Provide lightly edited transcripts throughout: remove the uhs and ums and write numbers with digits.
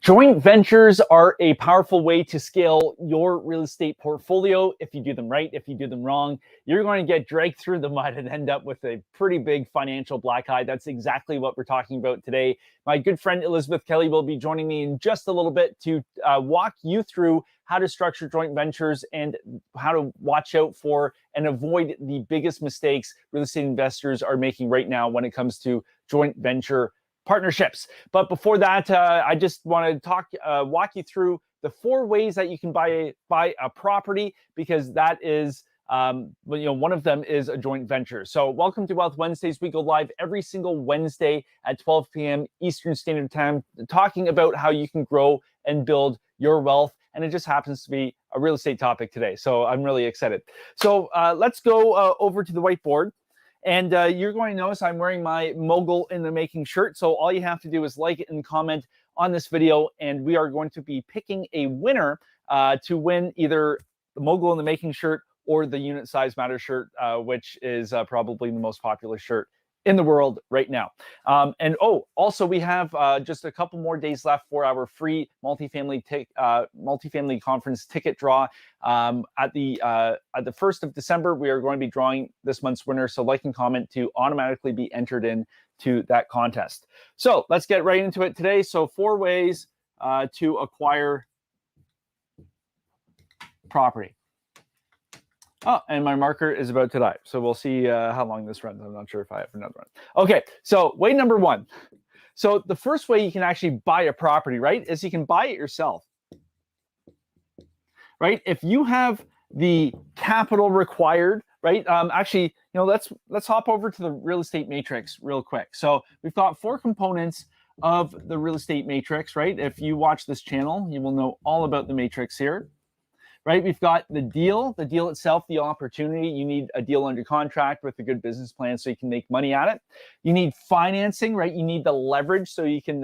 Joint ventures are a powerful way to scale your real estate portfolio. If you do them right, if you do them wrong, you're going to get dragged through the mud and end up with a pretty big financial black eye. That's exactly what we're talking about today. My good friend Elizabeth Kelly will be joining me in just a little bit to walk you through how to structure joint ventures and how to watch out for and avoid the biggest mistakes real estate investors are making right now when it comes to joint venture partnerships. But before that, I just want to walk you through the 4 ways that you can buy a property, because that is, one of them is a joint venture. So welcome to Wealth Wednesdays. We go live every single Wednesday at 12 p.m. Eastern Standard Time, talking about how you can grow and build your wealth. And it just happens to be a real estate topic today. So I'm really excited. So let's go over to the whiteboard. And you're going to notice I'm wearing my Mogul in the Making shirt. So all you have to do is like and comment on this video, and we are going to be picking a winner to win either the Mogul in the Making shirt or the Unit Size Matters shirt, which is probably the most popular shirt in the world right now. Also we have just a couple more days left for our free multifamily conference ticket draw. At the 1st of December, we are going to be drawing this month's winner. So like and comment to automatically be entered into that contest. So let's get right into it today. So 4 ways to acquire property. Oh, and my marker is about to die. So we'll see how long this runs. I'm not sure if I have another one. Okay, so way number 1. So the first way you can actually buy a property, right, is you can buy it yourself. Right? If you have the capital required, right? Actually, let's hop over to the real estate matrix real quick. So we've got 4 components of the real estate matrix, right? If you watch this channel, you will know all about the matrix here. Right, we've got the deal itself, the opportunity. You need a deal under contract with a good business plan so you can make money at it. You need financing, right? You need the leverage so you can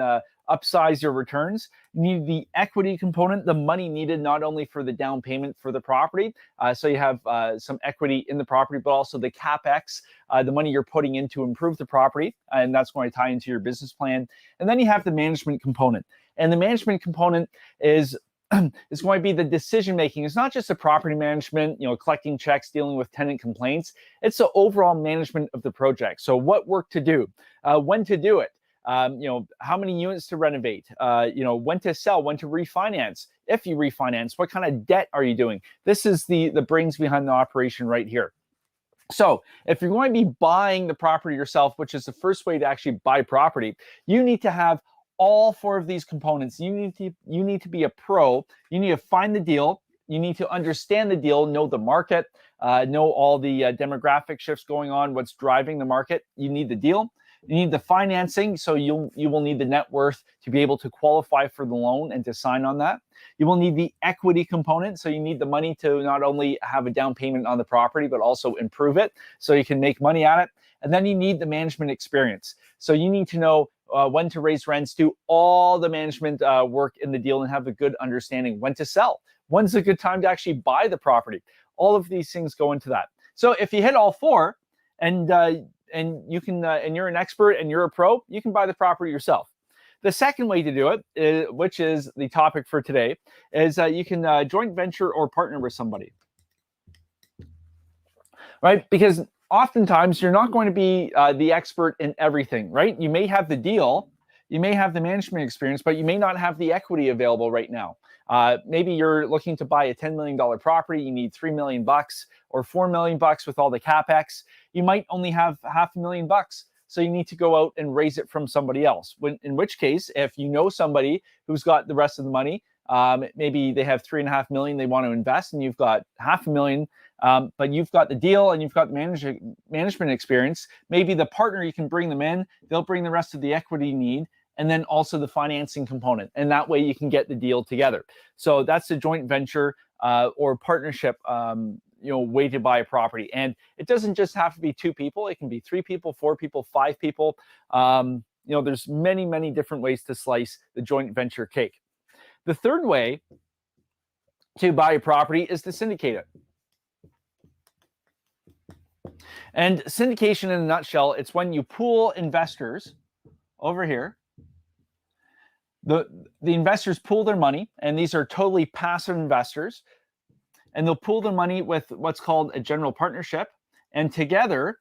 upsize your returns. You need the equity component, the money needed not only for the down payment for the property, so you have some equity in the property, but also the CapEx, the money you're putting in to improve the property, and that's going to tie into your business plan. And then you have the management component. And the management component is going to be the decision making. It's not just the property management, collecting checks, dealing with tenant complaints. It's the overall management of the project. So what work to do, when to do it, how many units to renovate, when to sell, when to refinance. If you refinance, what kind of debt are you doing? This is the brains behind the operation right here. So if you're going to be buying the property yourself, which is the first way to actually buy property, you need to have all 4 of these components. You need to be a pro. You need to find the deal. You need to understand the deal, know the market, know all the demographic shifts going on, what's driving the market. You need the deal. You need the financing, so you will need the net worth to be able to qualify for the loan and to sign on that. You will need the equity component, so you need the money to not only have a down payment on the property, but also improve it so you can make money at it. And then you need the management experience. So you need to know when to raise rents, do all the management work in the deal, and have a good understanding when to sell. When's a good time to actually buy the property? All of these things go into that. So if you hit all 4, and you can, and you're an expert and you're a pro, you can buy the property yourself. The second way to do it, which is the topic for today, is you can joint venture or partner with somebody, right? Because oftentimes you're not going to be the expert in everything, right? You may have the deal, you may have the management experience, but you may not have the equity available right now. Maybe you're looking to buy a $10 million property, you need $3 million or $4 million with all the CapEx. You might only have $500,000. So you need to go out and raise it from somebody else. In which case, if you know somebody who's got the rest of the money, maybe they have $3.5 million they want to invest, and you've got $500,000, but you've got the deal and you've got management experience. Maybe the partner, you can bring them in, they'll bring the rest of the equity you need, and then also the financing component. And that way you can get the deal together. So that's a joint venture or partnership way to buy a property. And it doesn't just have to be 2 people. It can be 3 people, 4 people, 5 people. There's many, many different ways to slice the joint venture cake. The third way to buy a property is to syndicate it. And syndication in a nutshell, it's when you pool investors over here, the investors pool their money, and these are totally passive investors, and they'll pool their money with what's called a general partnership, and together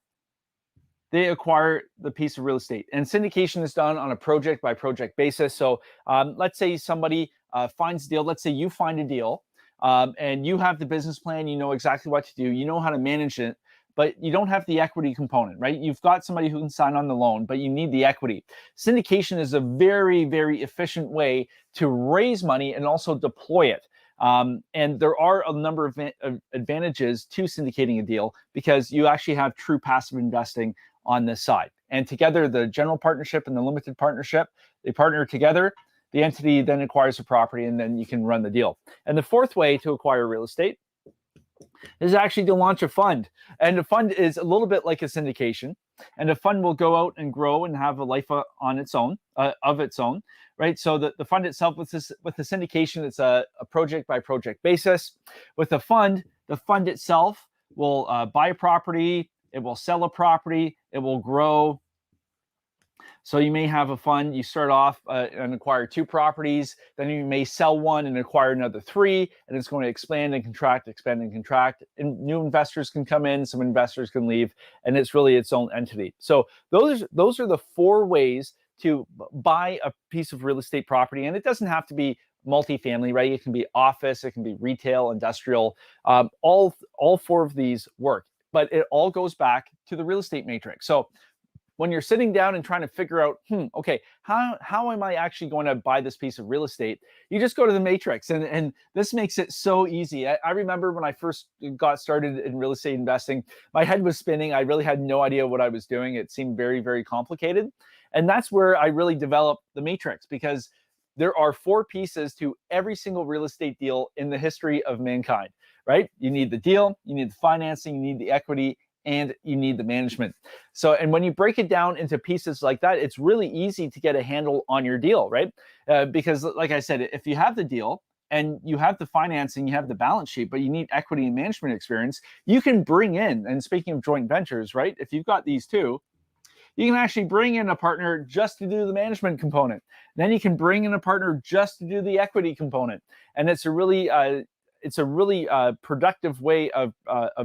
they acquire the piece of real estate. And syndication is done on a project by project basis. So let's say somebody finds a deal. Let's say you find a deal, and you have the business plan. You know exactly what to do. You know how to manage it, but you don't have the equity component, right? You've got somebody who can sign on the loan, but you need the equity. Syndication is a very, very efficient way to raise money and also deploy it. And there are a number of advantages to syndicating a deal because you actually have true passive investing on this side. And together, the general partnership and the limited partnership, they partner together. The entity then acquires the property, and then you can run the deal. And the fourth way to acquire real estate is actually to launch a fund. And a fund is a little bit like a syndication. And a fund will go out and grow and have a life on its own, of its own, right? So the fund itself, with the syndication, it's a project by project basis. With the fund itself will buy a property, it will sell a property, it will grow. So you may have a fund, you start off and acquire 2 properties, then you may sell one and acquire another 3, and it's going to expand and contract, expand and contract. And new investors can come in, some investors can leave, and it's really its own entity. So those are the 4 ways to buy a piece of real estate property. And it doesn't have to be multifamily, right? It can be office, it can be retail, industrial. All 4 of these work, but it all goes back to the real estate matrix. So when you're sitting down and trying to figure out, okay, how am I actually going to buy this piece of real estate? You just go to the matrix, and this makes it so easy. I remember when I first got started in real estate investing, my head was spinning. I really had no idea what I was doing. It seemed very, very complicated. And that's where I really developed the matrix, because there are 4 pieces to every single real estate deal in the history of mankind, right? You need the deal, you need the financing, you need the equity, and you need the management. So, and when you break it down into pieces like that, it's really easy to get a handle on your deal, right? Because like I said, if you have the deal and you have the financing, you have the balance sheet, but you need equity and management experience, you can bring in, and speaking of joint ventures, right? If you've got these 2, you can actually bring in a partner just to do the management component. Then you can bring in a partner just to do the equity component. And it's a really productive way of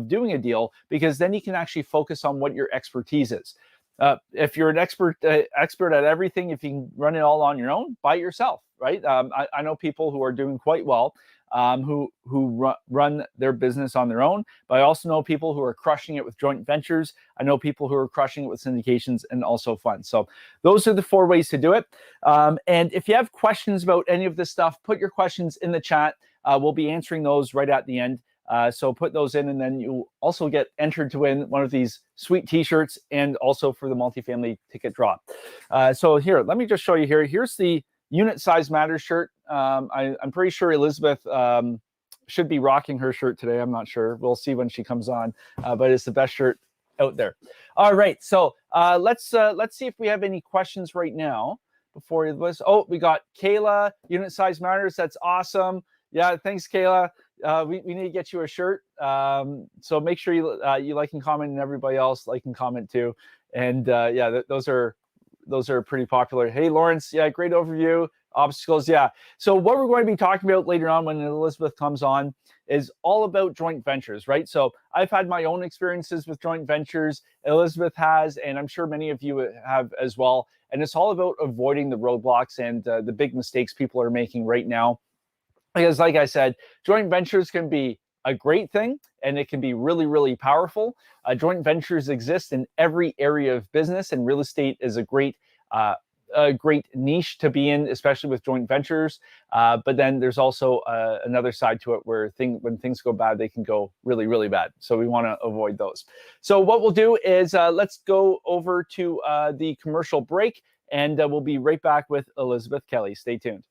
doing a deal, because then you can actually focus on what your expertise is. If you're an expert at everything, if you can run it all on your own, by yourself, right? I know people who are doing quite well, who run their business on their own, but I also know people who are crushing it with joint ventures. I know people who are crushing it with syndications and also funds. So those are the 4 ways to do it. And if you have questions about any of this stuff, put your questions in the chat. We'll be answering those right at the end. So put those in, and then you'll also get entered to win one of these sweet t-shirts, and also for the multifamily ticket draw. So here, let me just show you here. Here's the Unit Size Matters shirt. I'm pretty sure Elizabeth should be rocking her shirt today. I'm not sure. We'll see when she comes on, but it's the best shirt out there. All right, so let's see if we have any questions right now before this. Oh, we got Kayla, Unit Size Matters. That's awesome. Yeah, thanks, Kayla. We need to get you a shirt. So make sure you like and comment, and everybody else like and comment too. And yeah, those are pretty popular. Hey, Lawrence. Yeah, great overview. Obstacles. Yeah. So what we're going to be talking about later on when Elizabeth comes on is all about joint ventures, right? So I've had my own experiences with joint ventures. Elizabeth has, and I'm sure many of you have as well. And it's all about avoiding the roadblocks and the big mistakes people are making right now. Because like I said, joint ventures can be a great thing, and it can be really, really powerful. Joint ventures exist in every area of business, and real estate is a great niche to be in, especially with joint ventures. But then there's also another side to it where when things go bad, they can go really, really bad. So we want to avoid those. So what we'll do is let's go over to the commercial break, and we'll be right back with Elizabeth Kelly. Stay tuned.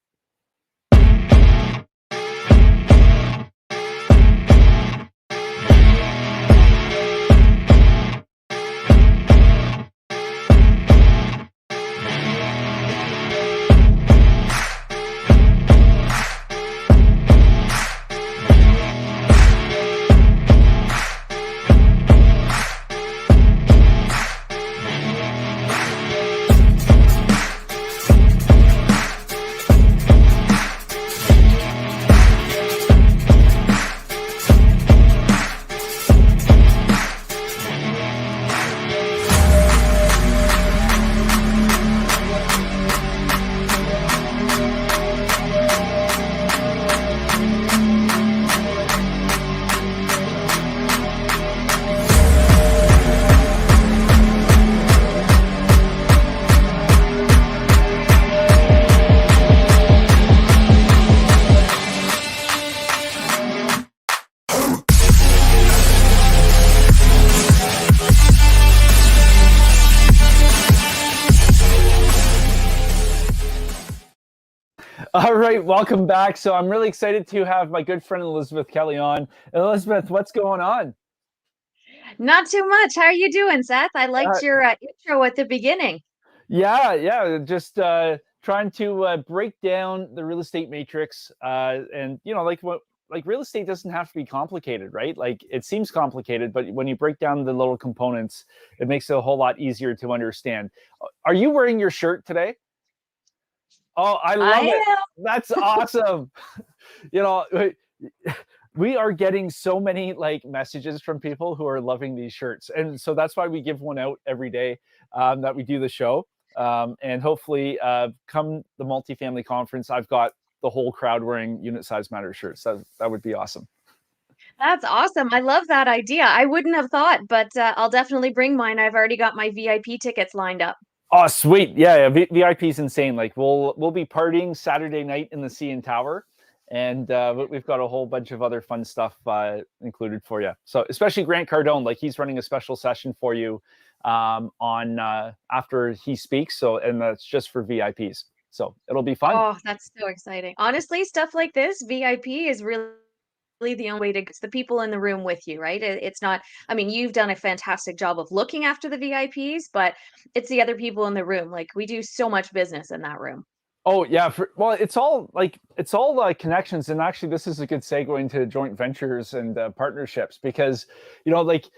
right, welcome back. So I'm really excited to have my good friend Elizabeth Kelly on. Elizabeth, what's going on? Not too much. How are you doing, Seth? I liked Uh, your intro at the beginning. yeah, just trying to break down the real estate matrix. And like real estate doesn't have to be complicated, right? Like it seems complicated, but when you break down the little components, it makes it a whole lot easier to understand. Are you wearing your shirt today? Oh, I love it. I That's awesome. You know, we are getting so many like messages from people who are loving these shirts, and so that's why we give one out every day that we do the show. And hopefully, come the multifamily conference, I've got the whole crowd wearing unit size matter shirts. That would be awesome. That's awesome. I love that idea. I wouldn't have thought, but I'll definitely bring mine. I've already got my VIP tickets lined up. Oh, sweet. Yeah, VIP is insane. Like we'll be partying Saturday night in the CN Tower, and we've got a whole bunch of other fun stuff included for you. So especially Grant Cardone, like he's running a special session for you on after he speaks. So and that's just for VIPs. So it'll be fun. Oh, that's so exciting. Honestly, stuff like this, VIP is really the only way to it's the people in the room with you, right? It's not, I mean, you've done a fantastic job of looking after the VIPs, but it's the other people in the room. Like we do so much business in that room. Oh yeah, well, it's all connections, and actually, this is a good segue into joint ventures and partnerships because like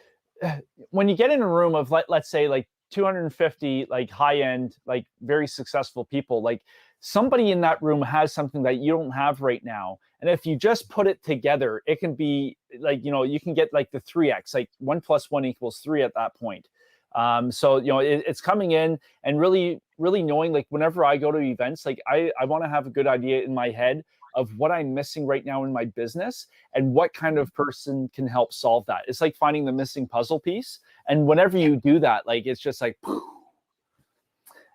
when you get in a room of let's say like 250 like high end like very successful people, like somebody in that room has something that you don't have right now, and if you just put it together, it can be like you can get like the 3x, like 1 + 1 = 3 at that point. So it's coming in and really knowing like whenever I go to events, like I want to have a good idea in my head of what I'm missing right now in my business and what kind of person can help solve that. It's like finding the missing puzzle piece. And whenever Yeah. you do that, like it's just like,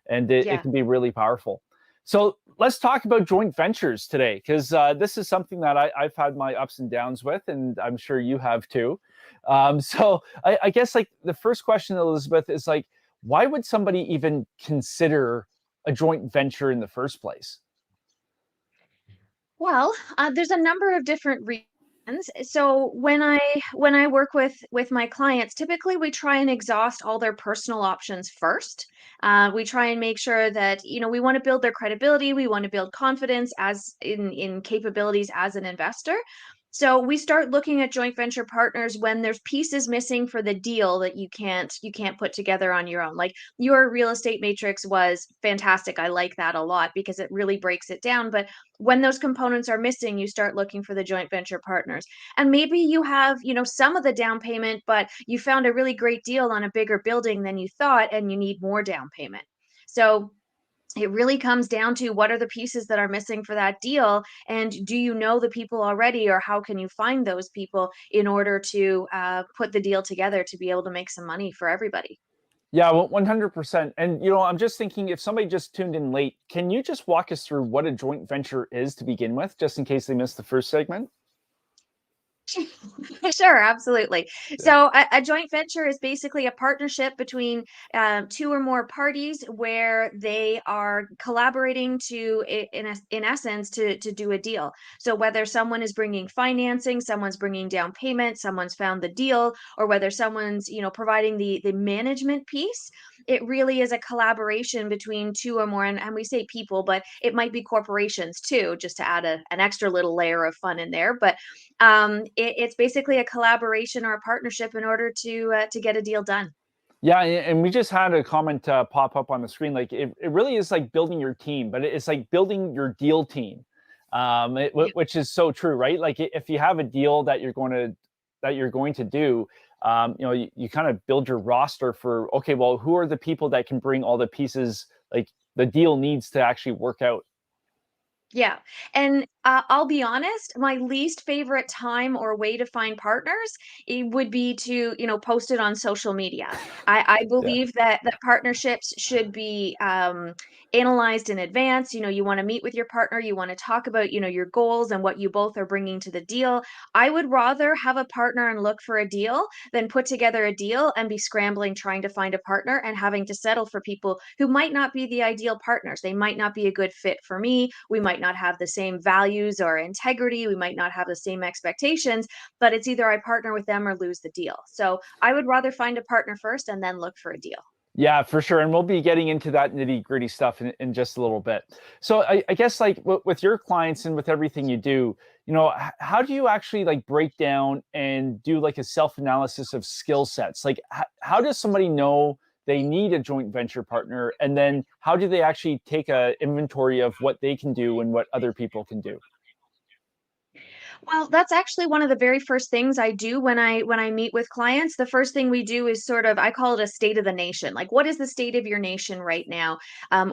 and it Yeah. can be really powerful. So let's talk about joint ventures today, because this is something that I've had my ups and downs with, and I'm sure you have too. So I guess like the first question, Elizabeth, is like, why would somebody even consider a joint venture in the first place? Well, there's a number of different reasons. So when I work with my clients, typically we try and exhaust all their personal options first. We try and make sure that we want to build their credibility, we want to build confidence as in capabilities as an investor. So we start looking at joint venture partners when there's pieces missing for the deal that you can't put together on your own. Like your real estate matrix was fantastic. I like that a lot because it really breaks it down. But when those components are missing, you start looking for the joint venture partners. And maybe you have, some of the down payment, but you found a really great deal on a bigger building than you thought, and you need more down payment. So it really comes down to what are the pieces that are missing for that deal, and do you know the people already, or how can you find those people in order to put the deal together to be able to make some money for everybody. Yeah, well, 100%. And I'm just thinking if somebody just tuned in late, can you just walk us through what a joint venture is to begin with, just in case they missed the first segment? Sure, absolutely. Yeah. So a joint venture is basically a partnership between two or more parties where they are collaborating in essence, to do a deal. So whether someone is bringing financing, someone's bringing down payment, someone's found the deal, or whether someone's providing the management piece, it really is a collaboration between two or more. And we say people, but it might be corporations too, just to add an extra little layer of fun in there. But it's basically a collaboration or a partnership in order to get a deal done. Yeah, and we just had a comment pop up on the screen. Like it really is like building your team, but it's like building your deal team, Yeah. which is so true, right? Like if you have a deal that you're going to do, you kind of build your roster for, okay, well, who are the people that can bring all the pieces like the deal needs to actually work out. Yeah. And I'll be honest, my least favorite time or way to find partners, it would be to, post it on social media. I Yeah. believe that partnerships should be analyzed in advance. You want to meet with your partner, you want to talk about, your goals and what you both are bringing to the deal. I would rather have a partner and look for a deal than put together a deal and be scrambling trying to find a partner and having to settle for people who might not be the ideal partners. They might not be a good fit for me. We might not have the same values or integrity. We might not have the same expectations, but it's either I partner with them or lose the deal. So I would rather find a partner first and then look for a deal. Yeah, for sure. And we'll be getting into that nitty gritty stuff in just a little bit. So I guess like with your clients and with everything you do, how do you actually like break down and do like a self analysis of skill sets? Like, how does somebody know they need a joint venture partner? And then how do they actually take a inventory of what they can do and what other people can do? Well, that's actually one of the very first things I do when I meet with clients. The first thing we do is sort of I call it a state of the nation. Like, what is the state of your nation right now?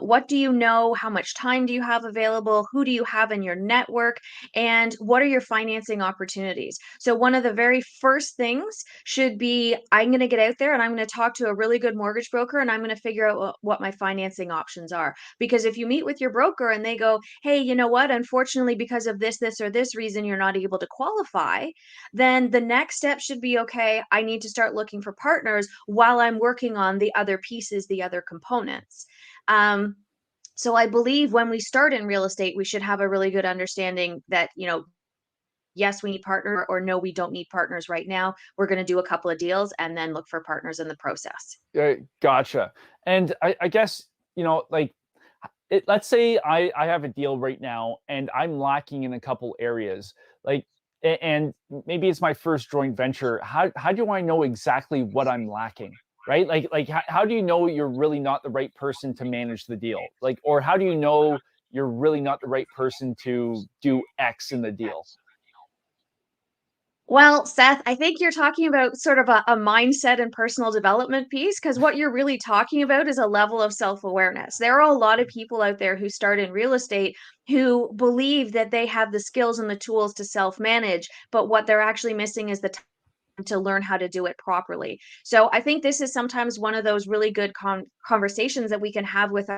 What do you know? How much time do you have available? Who do you have in your network? And what are your financing opportunities? So one of the very first things should be I'm going to get out there and I'm going to talk to a really good mortgage broker and I'm going to figure out what my financing options are. Because if you meet with your broker and they go, hey, you know what? Unfortunately, because of this, or this reason, you're not able to qualify, then the next step should be okay, I need to start looking for partners while I'm working on the other pieces, the other components. Um, so I believe when we start in real estate, we should have a really good understanding that, yes, we need partner or no, we don't need partners right now. We're going to do a couple of deals and then look for partners in the process. Gotcha. And I guess, like let's say I have a deal right now and I'm lacking in a couple areas. Like, and maybe it's my first joint venture. How do I know exactly what I'm lacking? Right? Like how do you know you're really not the right person to manage the deal? Like, or how do you know you're really not the right person to do X in the deal? Well, Seth, I think you're talking about sort of a mindset and personal development piece because what you're really talking about is a level of self awareness. There are a lot of people out there who start in real estate who believe that they have the skills and the tools to self manage, but what they're actually missing is the time to learn how to do it properly. So I think this is sometimes one of those really good conversations that we can have with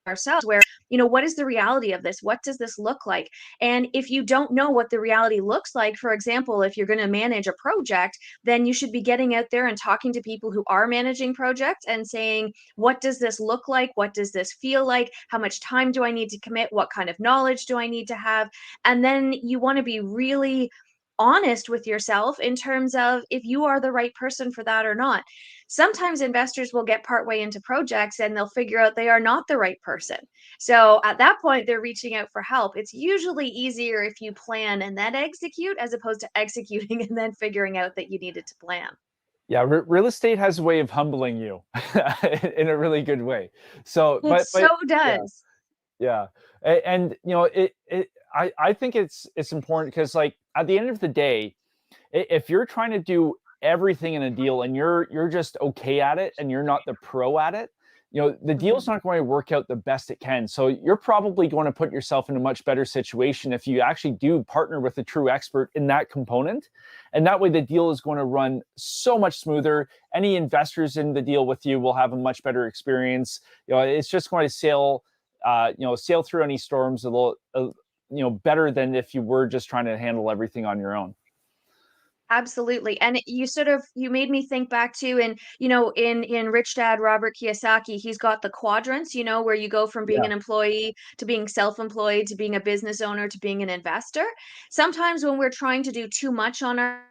ourselves where what is the reality of this, what does this look like? And if you don't know what the reality looks like, for example, if you're going to manage a project, then you should be getting out there and talking to people who are managing projects and saying, what does this look like, what does this feel like, how much time do I need to commit, what kind of knowledge do I need to have? And then you want to be really honest with yourself in terms of if you are the right person for that or not. Sometimes investors will get partway into projects and they'll figure out they are not the right person. So at that point, they're reaching out for help. It's usually easier if you plan and then execute as opposed to executing and then figuring out that you needed to plan. Yeah, real estate has a way of humbling you in a really good way. So, It but so yeah. does. Yeah, and I think it's important because like at the end of the day, if you're trying to do everything in a deal and you're just okay at it and you're not the pro at it, the deal's Mhm. not going to work out the best it can. So you're probably going to put yourself in a much better situation if you actually do partner with a true expert in that component. And that way the deal is going to run so much smoother. Any investors in the deal with you will have a much better experience. It's just going to sail through any storms a little, better than if you were just trying to handle everything on your own. Absolutely. And you made me think back to in Rich Dad Robert Kiyosaki, he's got the quadrants, where you go from being Yeah. an employee to being self-employed to being a business owner to being an investor. Sometimes when we're trying to do too much on our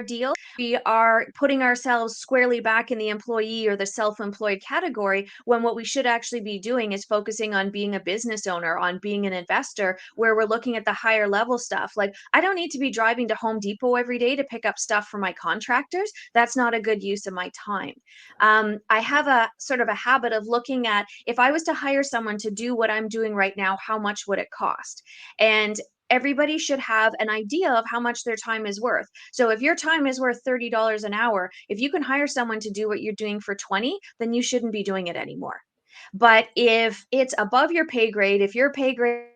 deal, we are putting ourselves squarely back in the employee or the self-employed category when what we should actually be doing is focusing on being a business owner, on being an investor, where we're looking at the higher level stuff. Like, I don't need to be driving to Home Depot every day to pick up stuff for my contractors. That's not a good use of my time. I have a sort of a habit of looking at if I was to hire someone to do what I'm doing right now, how much would it cost? And everybody should have an idea of how much their time is worth. So if your time is worth $30 an hour, if you can hire someone to do what you're doing for 20, then you shouldn't be doing it anymore. But if it's above your pay grade, if your pay grade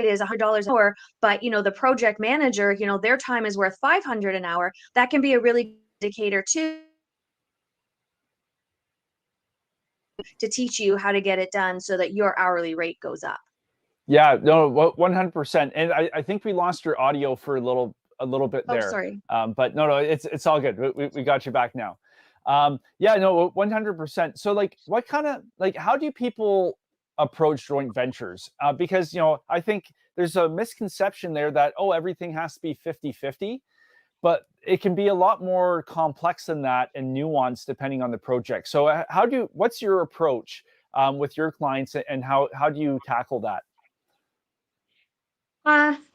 is $100 an hour, but the project manager, their time is worth 500 an hour. That can be a really good indicator too, to teach you how to get it done so that your hourly rate goes up. Yeah, no, 100%. And I think we lost your audio for a little bit Oh, there. sorry. But no, it's all good. We got you back now. Yeah, no, 100%. So like, what kind of, like, how do people approach joint ventures? Because, I think there's a misconception there that, oh, everything has to be 50-50, but it can be a lot more complex than that and nuanced depending on the project. So what's your approach with your clients, and how do you tackle that?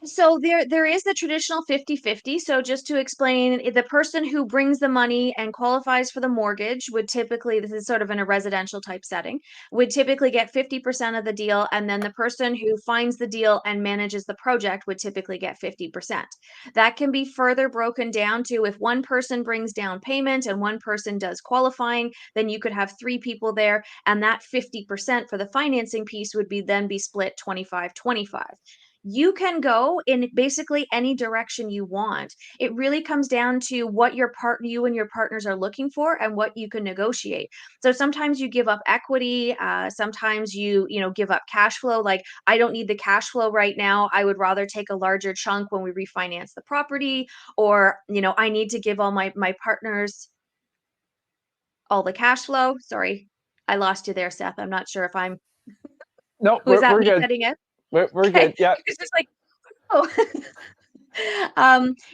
So there is the traditional 50-50. So just to explain, the person who brings the money and qualifies for the mortgage would typically, this is sort of in a residential type setting, would typically get 50% of the deal. And then the person who finds the deal and manages the project would typically get 50%. That can be further broken down to, if one person brings down payment and one person does qualifying, then you could have three people there. And that 50% for the financing piece would be split 25-25. You can go in basically any direction you want. It really comes down to what you and your partners are looking for and what you can negotiate. So sometimes you give up equity, sometimes you give up cash flow. Like, I don't need the cash flow right now. I would rather take a larger chunk when we refinance the property, or I need to give all my partners all the cash flow. Sorry, I lost you there, Seth. I'm not sure if I'm No, was that we're me good. cutting it? We're Okay. good. Yeah. It's just like, oh.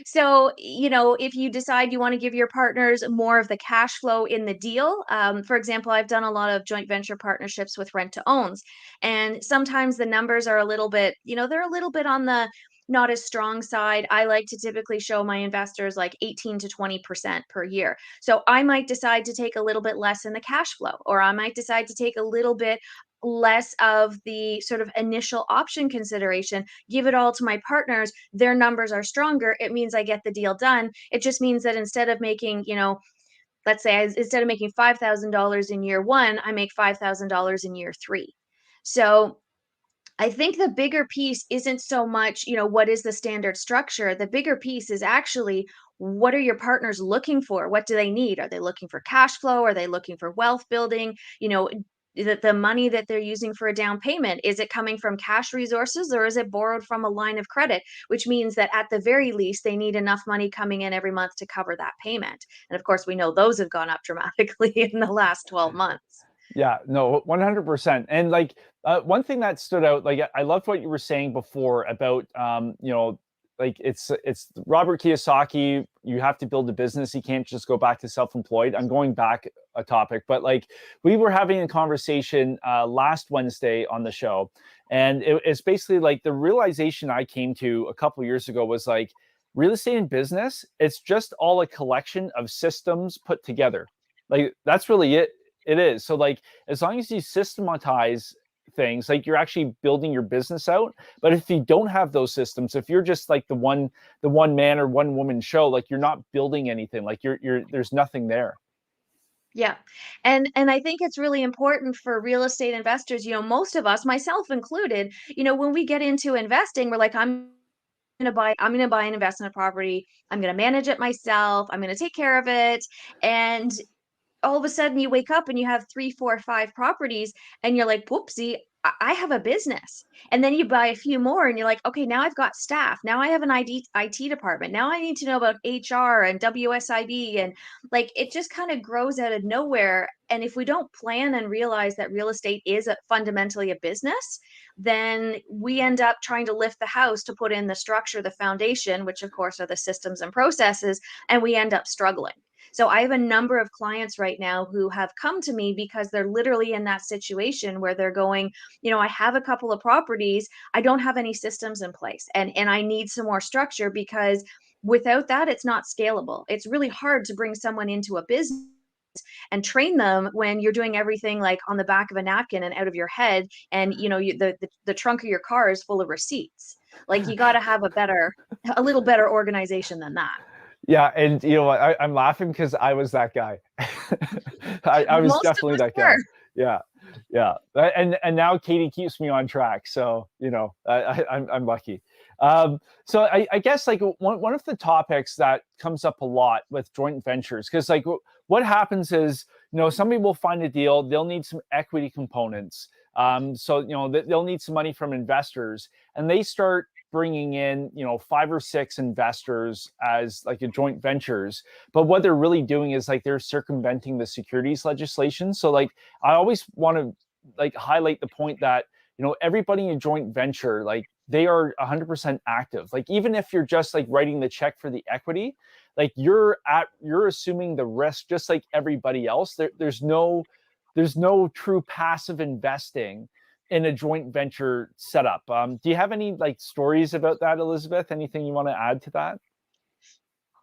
So, if you decide you want to give your partners more of the cash flow in the deal, for example, I've done a lot of joint venture partnerships with rent to owns, and sometimes the numbers are a little bit, they're a little bit on the not as strong side. I like to typically show my investors like 18 to 20% per year. So I might decide to take a little bit less in the cash flow, or I might decide to take a little bit less of the sort of initial option consideration, give it all to my partners. Their numbers are stronger. It means I get the deal done. It just means that instead of making, let's say instead of making $5,000 in year one, I make $5,000 in year three. So I think the bigger piece isn't so much, what is the standard structure? The bigger piece is actually, what are your partners looking for? What do they need? Are they looking for cash flow? Are they looking for wealth building? The money that they're using for a down payment, is it coming from cash resources, or is it borrowed from a line of credit? Which means that at the very least, they need enough money coming in every month to cover that payment. And of course, we know those have gone up dramatically in the last 12 months. Yeah, no, 100%. And like, one thing that stood out, like, I loved what you were saying before about, like, it's Robert Kiyosaki. You have to build a business. You can't just go back to self-employed. I'm going back a topic, but like, we were having a conversation last Wednesday on the show, and it's basically like the realization I came to a couple years ago was like, real estate and business, it's just all a collection of systems put together. Like, that's really it. It is. So like, as long as you systematize things, like, you're actually building your business out. But if you don't have those systems, if you're just like the one man or one woman show, like, you're not building anything. Like, there's nothing there. Yeah. And I think it's really important for real estate investors, most of us, myself included, when we get into investing, we're like, I'm going to buy and invest in a property. I'm going to manage it myself. I'm going to take care of it. And all of a sudden you wake up and you have 3, 4, 5 properties, and you're like, whoopsie, I have a business. And then you buy a few more and you're like, okay, now I've got staff. Now I have an IT department. Now I need to know about HR and WSIB. And like, it just kind of grows out of nowhere. And if we don't plan and realize that real estate is fundamentally a business, then we end up trying to lift the house to put in the structure, the foundation, which of course are the systems and processes, and we end up struggling. So I have a number of clients right now who have come to me because they're literally in that situation where they're going, I have a couple of properties, I don't have any systems in place, and I need some more structure, because without that, it's not scalable. It's really hard to bring someone into a business and train them when you're doing everything like on the back of a napkin and out of your head, and the trunk of your car is full of receipts. Like, you got to have a little better organization than that. Yeah, and you know what? I'm laughing because I was that guy. I was Most of definitely us that were. guy. Yeah. Yeah, and now Katie keeps me on track, so I'm lucky. So I guess like one of the topics that comes up a lot with joint ventures, because like what happens is, somebody will find a deal, they'll need some equity components, so they'll need some money from investors, and they start bringing in 5 or 6 investors as like a joint ventures, but what they're really doing is like they're circumventing the securities legislation. So like I always want to like highlight the point that everybody in joint venture, like they are 100% active. Like even if you're just like writing the check for the equity, like you're assuming the risk just like everybody else. There's no true passive investing in a joint venture setup. Do you have any like stories about that, Elizabeth? Anything you want to add to that?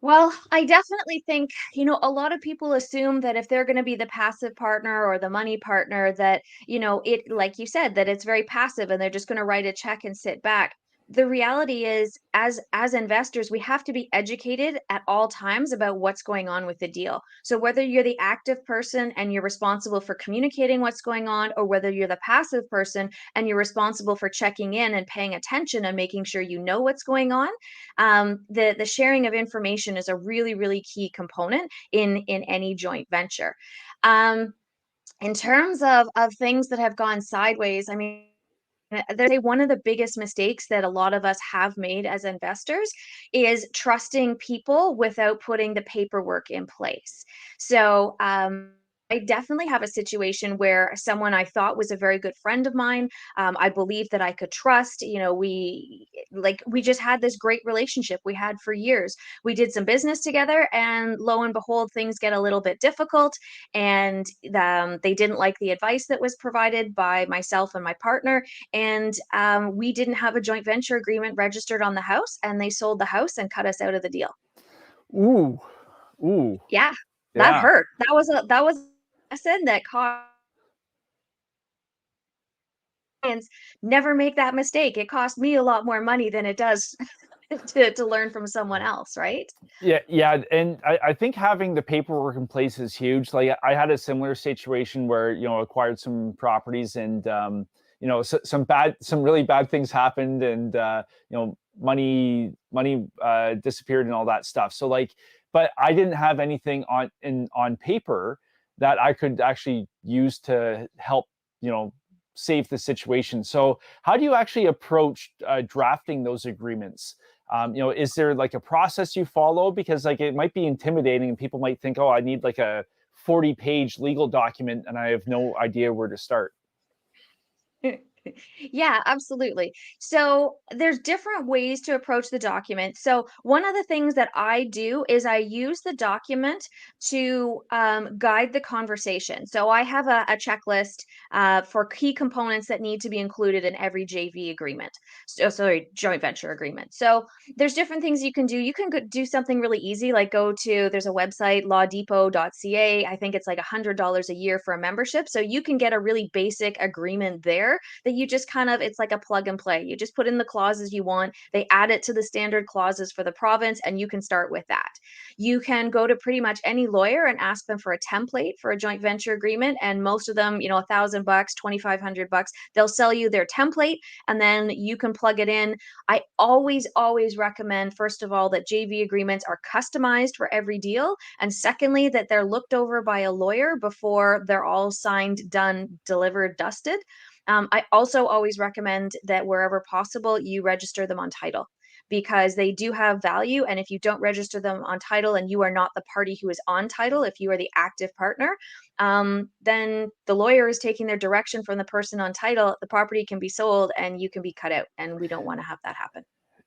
Well, I definitely think, a lot of people assume that if they're going to be the passive partner or the money partner, that, it, like you said, that it's very passive and they're just going to write a check and sit back. The reality is, as investors, we have to be educated at all times about what's going on with the deal. So whether you're the active person and you're responsible for communicating what's going on, or whether you're the passive person and you're responsible for checking in and paying attention and making sure you know what's going on, the sharing of information is a really, really key component in any joint venture. Um, in terms of things that have gone sideways, I mean, there's one of the biggest mistakes that a lot of us have made as investors is trusting people without putting the paperwork in place. So, I definitely have a situation where someone I thought was a very good friend of mine, I believed that I could trust. We just had this great relationship we had for years. We did some business together, and lo and behold, things get a little bit difficult, and they didn't like the advice that was provided by myself and my partner, and we didn't have a joint venture agreement registered on the house, and they sold the house and cut us out of the deal. Ooh, ooh, Yeah, that yeah. hurt. That was a lesson that cost clients. Never make that mistake. It cost me a lot more money than it does to learn from someone else, right? Yeah, yeah, and I think having the paperwork in place is huge. Like I had a similar situation where acquired some properties, and some really bad things happened, and money disappeared and all that stuff. So like, but I didn't have anything on paper that I could actually use to help save the situation. So how do you actually approach drafting those agreements? Is there like a process you follow? Because like it might be intimidating and people might think, oh, I need like a 40-page legal document and I have no idea where to start. Yeah, absolutely. So there's different ways to approach the document. So one of the things that I do is I use the document to guide the conversation. So I have a checklist for key components that need to be included in every JV agreement. So sorry, joint venture agreement. So there's different things you can do. You can do something really easy, like there's a website, lawdepot.ca. I think it's like $100 a year for a membership. So you can get a really basic agreement there that you just it's like a plug and play. You just put in the clauses you want, they add it to the standard clauses for the province, and you can start with that. You can go to pretty much any lawyer and ask them for a template for a joint venture agreement, and most of them, $1,000, $2,500, they'll sell you their template, and then you can plug it in. I always recommend, first of all, that JV agreements are customized for every deal, and secondly, that they're looked over by a lawyer before they're all signed, done, delivered, dusted. I also always recommend that wherever possible, you register them on title, because they do have value. And if you don't register them on title and you are not the party who is on title, if you are the active partner, then the lawyer is taking their direction from the person on title. The property can be sold and you can be cut out. And we don't want to have that happen.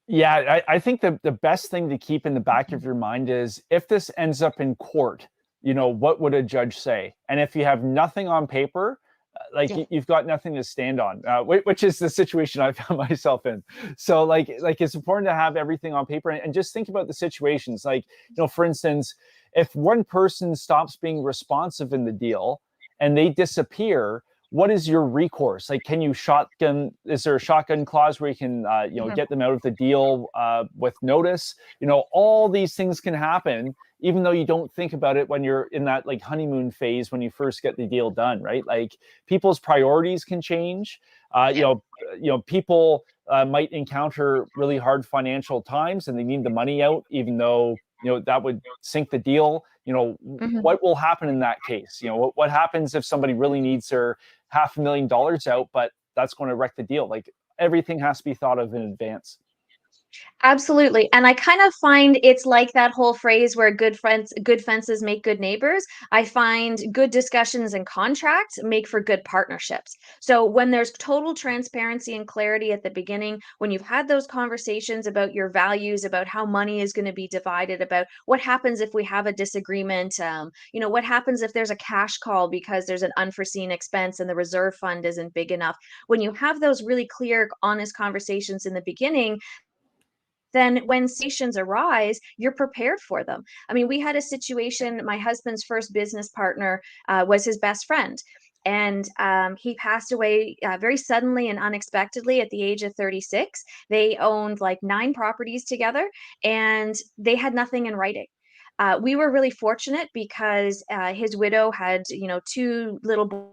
Yeah, I think the best thing to keep in the back of your mind is if this ends up in court, what would a judge say? And if you have nothing on paper, like Yeah. you've got nothing to stand on, which is the situation I found myself in. So like it's important to have everything on paper, and just think about the situations. Like, for instance, if one person stops being responsive in the deal and they disappear, what is your recourse? Like, can you shotgun? Is there a shotgun clause where you can, get them out of the deal with notice? All these things can happen, even though you don't think about it when you're in that like honeymoon phase when you first get the deal done, right? Like people's priorities can change. Yeah. People might encounter really hard financial times and they need the money out, even though that would sink the deal. Mhm. What will happen in that case? What happens if somebody really needs their $500,000 out, but that's going to wreck the deal? Like everything has to be thought of in advance. Absolutely. And I kind of find it's like that whole phrase where good fences make good neighbors. I find good discussions and contracts make for good partnerships. So when there's total transparency and clarity at the beginning, when you've had those conversations about your values, about how money is going to be divided, about what happens if we have a disagreement, what happens if there's a cash call because there's an unforeseen expense and the reserve fund isn't big enough. When you have those really clear, honest conversations in the beginning, then when situations arise, you're prepared for them. I mean, we had a situation, my husband's first business partner was his best friend. And he passed away very suddenly and unexpectedly at the age of 36. They owned like 9 properties together and they had nothing in writing. We were really fortunate because his widow had, 2 little boys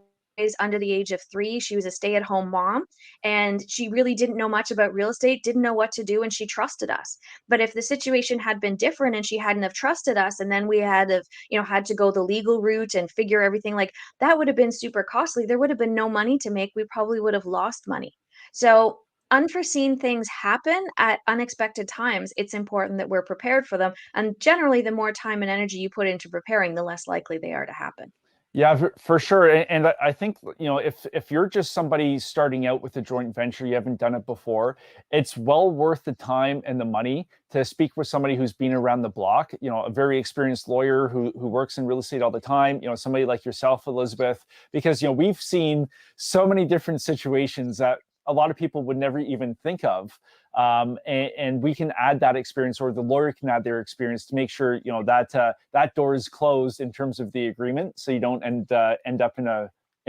under the age of 3. She was a stay-at-home mom, and she really didn't know much about real estate, didn't know what to do, and she trusted us. But if the situation had been different and she hadn't have trusted us, and then we had to go the legal route and figure everything, like that would have been super costly. There would have been no money to make. We probably would have lost money. So unforeseen things happen at unexpected times. It's important that we're prepared for them. And generally, the more time and energy you put into preparing, the less likely they are to happen. Yeah, for sure. And I think, if you're just somebody starting out with a joint venture, you haven't done it before, it's well worth the time and the money to speak with somebody who's been around the block, a very experienced lawyer who works in real estate all the time, somebody like yourself, Elizabeth, because, we've seen so many different situations that a lot of people would never even think of. And we can add that experience, or the lawyer can add their experience to make sure that door is closed in terms of the agreement, so you don't end up in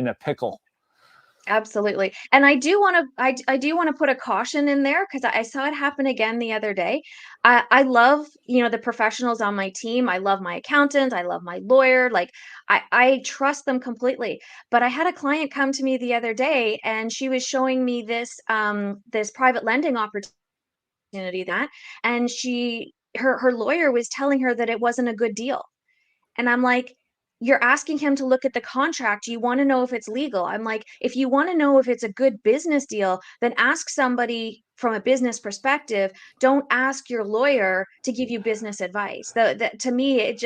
a pickle. Absolutely. And I do want to put a caution in there because I saw it happen again the other day. I love, the professionals on my team. I love my accountant. I love my lawyer. Like I trust them completely. But I had a client come to me the other day and she was showing me this private lending opportunity that, and her lawyer was telling her that it wasn't a good deal. And I'm like, you're asking him to look at the contract. You want to know if it's legal. I'm like, if you want to know if it's a good business deal, then ask somebody from a business perspective. Don't ask your lawyer to give you business advice. To me,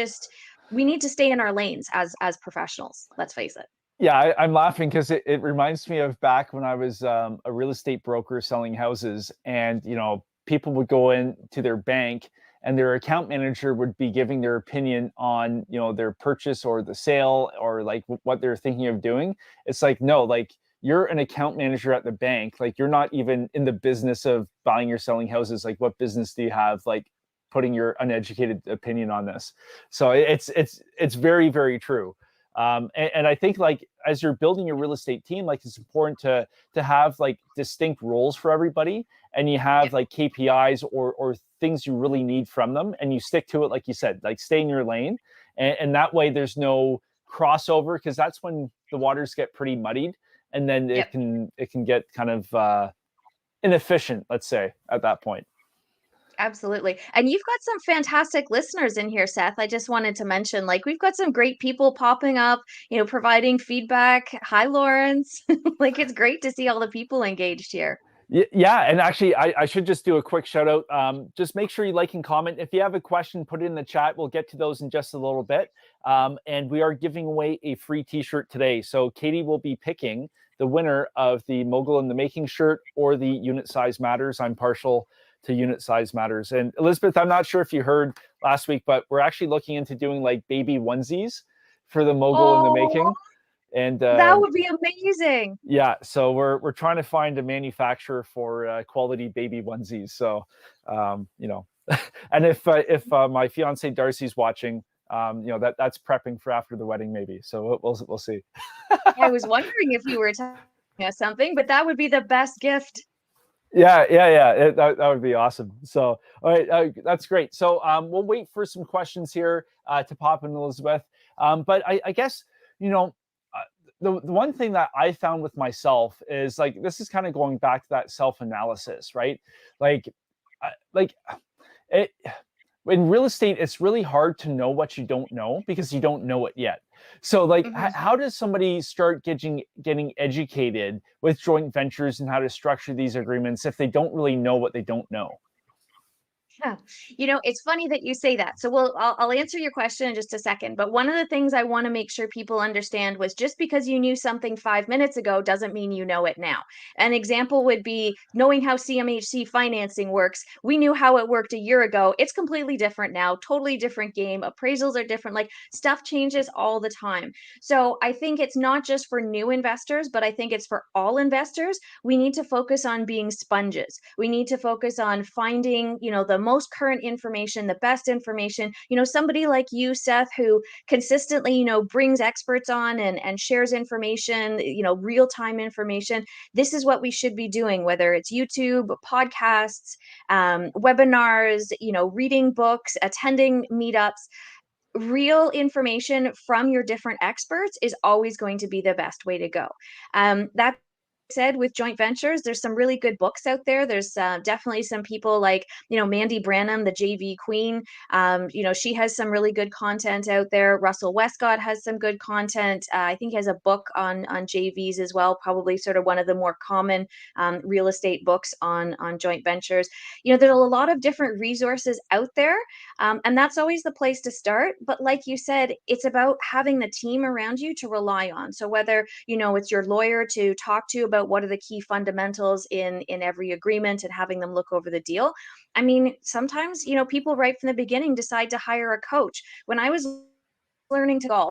we need to stay in our lanes as professionals. Let's face it. Yeah, I'm laughing because it reminds me of back when I was a real estate broker selling houses, and people would go in to their bank, and their account manager would be giving their opinion on their purchase or the sale, or like what they're thinking of doing. It's like, no, like you're an account manager at the bank, like you're not even in the business of buying or selling houses. Like what business do you have, like putting your uneducated opinion on this? So it's very, very true. And I think, like, as you're building your real estate team, like it's important to have like distinct roles for everybody, and you have Yep. like KPIs or things you really need from them, and you stick to it, like you said, like stay in your lane, and that way there's no crossover, because that's when the waters get pretty muddied, and then it Yep. can get kind of inefficient, let's say, at that point. Absolutely. And you've got some fantastic listeners in here, Seth. I just wanted to mention, like, we've got some great people popping up, providing feedback. Hi, Lawrence. Like, it's great to see all the people engaged here. Yeah, and actually, I should just do a quick shout out. Just make sure you like and comment. If you have a question, put it in the chat. We'll get to those in just a little bit. And we are giving away a free T-shirt today. So Katie will be picking the winner of the Mogul in the Making shirt or the Unit Size Matters. I'm partial to Unit Size Matters. And Elizabeth, I'm not sure if you heard last week, but we're actually looking into doing like baby onesies for the Mogul in the Oh, Making. And that would be amazing. yeah, so we're trying to find a manufacturer for quality baby onesies. So, and if my fiance Darcy's watching, that's prepping for after the wedding, maybe. So we'll see. I was wondering if you were telling us something, but that would be the best gift. Yeah. That would be awesome. So, all right, that's great. So, we'll wait for some questions here to pop in, Elizabeth. But I guess, you know, the one thing that I found with myself is like, this is kind of going back to that self-analysis, right? Like, like it, in real estate, it's really hard to know what you don't know because you don't know it yet. So, like, Mhm. how does somebody start getting educated with joint ventures and how to structure these agreements if they don't really know what they don't know? Yeah. It's funny that you say that. So I'll answer your question in just a second. But one of the things I want to make sure people understand was just because you knew something 5 minutes ago doesn't mean you know it now. An example would be knowing how CMHC financing works. We knew how it worked a year ago. It's completely different now, totally different game. Appraisals are different. Like stuff changes all the time. So I think it's not just for new investors, but I think it's for all investors. We need to focus on being sponges. We need to focus on finding, the most current information, the best information. Somebody like you, Seth, who consistently, brings experts on and shares information, real-time information. This is what we should be doing, whether it's YouTube, podcasts, webinars, reading books, attending meetups. Real information from your different experts is always going to be the best way to go. That said, with joint ventures, there's some really good books out there. There's definitely some people like, Mandy Branham, the JV Queen. She has some really good content out there. Russell Westcott has some good content. I think he has a book on JVs as well, probably sort of one of the more common real estate books on joint ventures. There's a lot of different resources out there, and that's always the place to start. But like you said, it's about having the team around you to rely on. So whether, it's your lawyer to talk to about what are the key fundamentals in every agreement and having them look over the deal. I mean, sometimes, people right from the beginning decide to hire a coach. When I was learning to golf,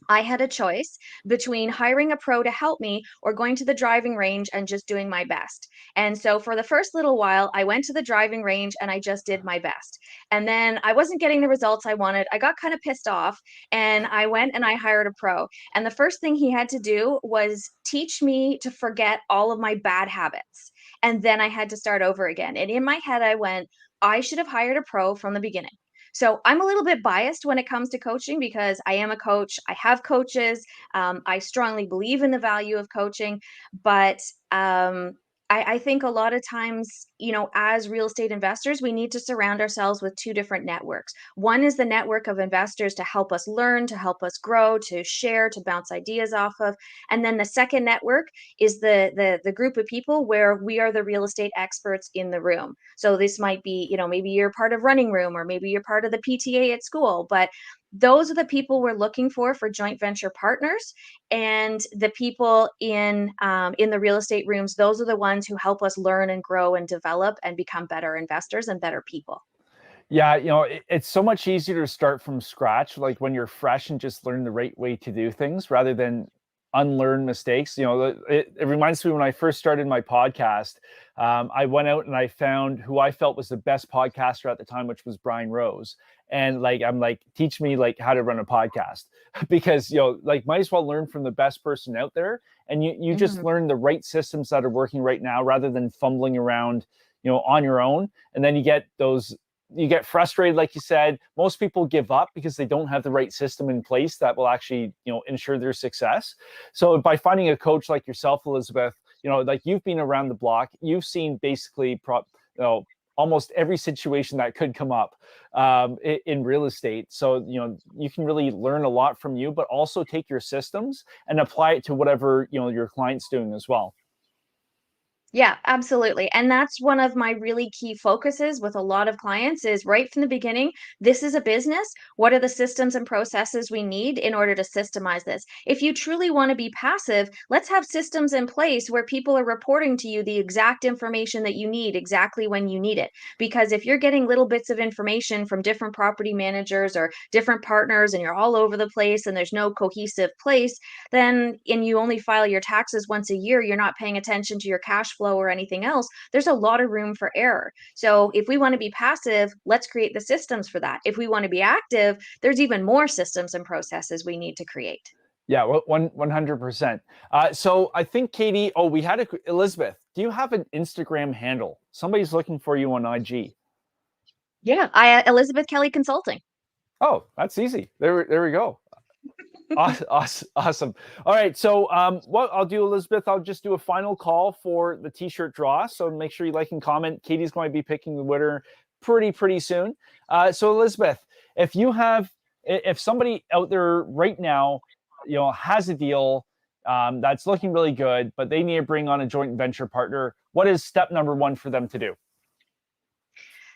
I had a choice between hiring a pro to help me or going to the driving range and just doing my best. And so for the first little while, I went to the driving range and I just did my best. And then I wasn't getting the results I wanted. I got kind of pissed off and I went and I hired a pro. And the first thing he had to do was teach me to forget all of my bad habits. And then I had to start over again. And in my head, I went, I should have hired a pro from the beginning. So I'm a little bit biased when it comes to coaching because I am a coach. I have coaches. I strongly believe in the value of coaching, but I think a lot of times, as real estate investors, we need to surround ourselves with two different networks. One is the network of investors to help us learn, to help us grow, to share, to bounce ideas off of. And then the second network is the group of people where we are the real estate experts in the room. So this might be, maybe you're part of running room or maybe you're part of the PTA at school, but those are the people we're looking for joint venture partners. And the people in the real estate rooms, those are the ones who help us learn and grow and develop and become better investors and better people. Yeah, it's so much easier to start from scratch, like when you're fresh and just learn the right way to do things rather than unlearn mistakes. It reminds me when I first started my podcast, I went out and I found who I felt was the best podcaster at the time, which was Brian Rose. And like, I'm like, teach me like how to run a podcast because, like might as well learn from the best person out there. And you just Mhm. learn the right systems that are working right now rather than fumbling around, on your own. And then you get frustrated, like you said. Most people give up because they don't have the right system in place that will actually, ensure their success. So by finding a coach like yourself, Elizabeth, like you've been around the block, you've seen basically almost every situation that could come up in real estate. So, you can really learn a lot from you, but also take your systems and apply it to whatever, your client's doing as well. Yeah, absolutely. And that's one of my really key focuses with a lot of clients is right from the beginning, this is a business. What are the systems and processes we need in order to systemize this? If you truly want to be passive, let's have systems in place where people are reporting to you the exact information that you need exactly when you need it. Because if you're getting little bits of information from different property managers or different partners and you're all over the place and there's no cohesive place, then and you only file your taxes once a year, you're not paying attention to your cash flow flow or anything else, there's a lot of room for error. So if we want to be passive, let's create the systems for that. If we want to be active, there's even more systems and processes we need to create. Yeah, 100%. So I think Katie, we had Elizabeth. Do you have an Instagram handle? Somebody's looking for you on IG. Yeah, I Elizabeth Kelly Consulting. Oh, that's easy. There we go. Awesome. All right. So what I'll do, Elizabeth, I'll just do a final call for the t-shirt draw. So make sure you like and comment. Katie's going to be picking the winner pretty soon. So Elizabeth, if somebody out there right now, has a deal that's looking really good, but they need to bring on a joint venture partner, what is step number one for them to do?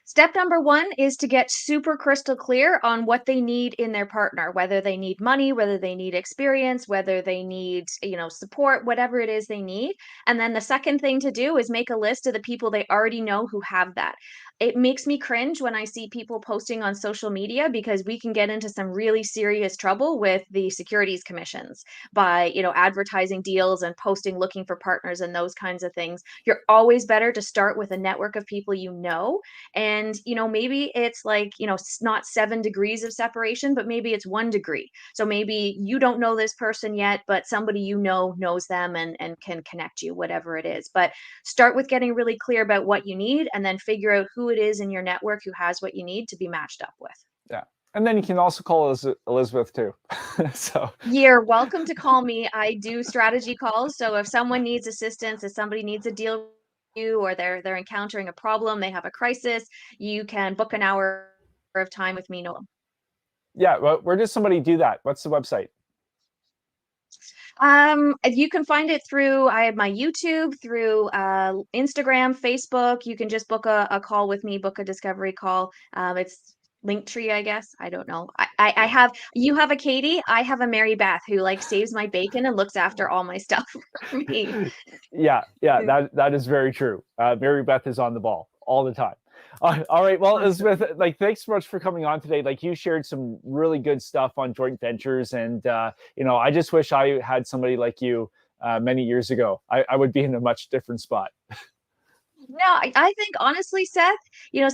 Step number one is to get super crystal clear on what they need in their partner, whether they need money, whether they need experience, whether they need, support, whatever it is they need. And then the second thing to do is make a list of the people they already know who have that. It makes me cringe when I see people posting on social media, because we can get into some really serious trouble with the securities commissions by, advertising deals and posting looking for partners and those kinds of things. You're always better to start with a network of people and maybe it's like not 7 degrees of separation, but maybe it's 1 degree. So maybe you don't know this person yet, but somebody knows them and can connect you, whatever it is. But start with getting really clear about what you need, and then figure out who it is in your network who has what you need to be matched up with. Yeah. And then you can also call Elizabeth too. So you're welcome to call me. I do strategy calls. So if someone needs assistance, if somebody needs a deal you, or they're encountering a problem, they have a crisis, you can book an hour of time with me. No. Yeah, well, where does somebody do that? What's the website? You can find it through, I have my YouTube, through Instagram, Facebook. You can just book a call with me, book a discovery call. It's Linktree, I guess. I don't know. You have a Katie, I have a Mary Beth who saves my bacon and looks after all my stuff for me. Yeah, that is very true. Mary Beth is on the ball all the time. All right, well, Elizabeth, thanks so much for coming on today. You shared some really good stuff on joint ventures, and I just wish I had somebody like you many years ago. I would be in a much different spot. No, I think honestly, Seth,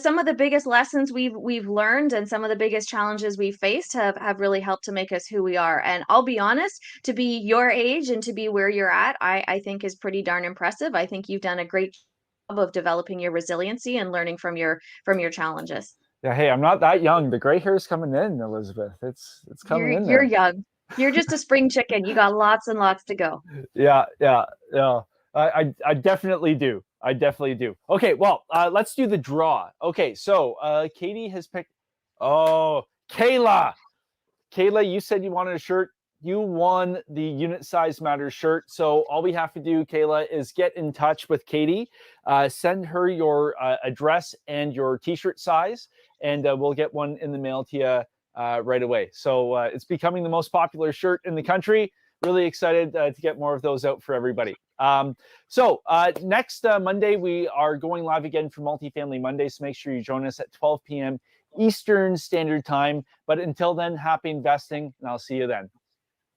some of the biggest lessons we've learned and some of the biggest challenges we've faced have really helped to make us who we are. And I'll be honest, to be your age and to be where you're at, I think is pretty darn impressive. I think you've done a great job of developing your resiliency and learning from your challenges. Yeah, hey, I'm not that young. The gray hair is coming in, Elizabeth. It's coming in there. You're young. You're just a spring chicken. You got lots and lots to go. Yeah. I definitely do. I definitely do. Okay, well, let's do the draw. Okay, so Katie has picked. Oh, Kayla, you said you wanted a shirt. You won the Unit Size Matters shirt. So all we have to do, Kayla, is get in touch with Katie, send her your address and your t-shirt size, and we'll get one in the mail to you right away. So it's becoming the most popular shirt in the country. Really excited to get more of those out for everybody. So next Monday, we are going live again for Multifamily Monday. So make sure you join us at 12 p.m. Eastern Standard Time. But until then, happy investing, and I'll see you then.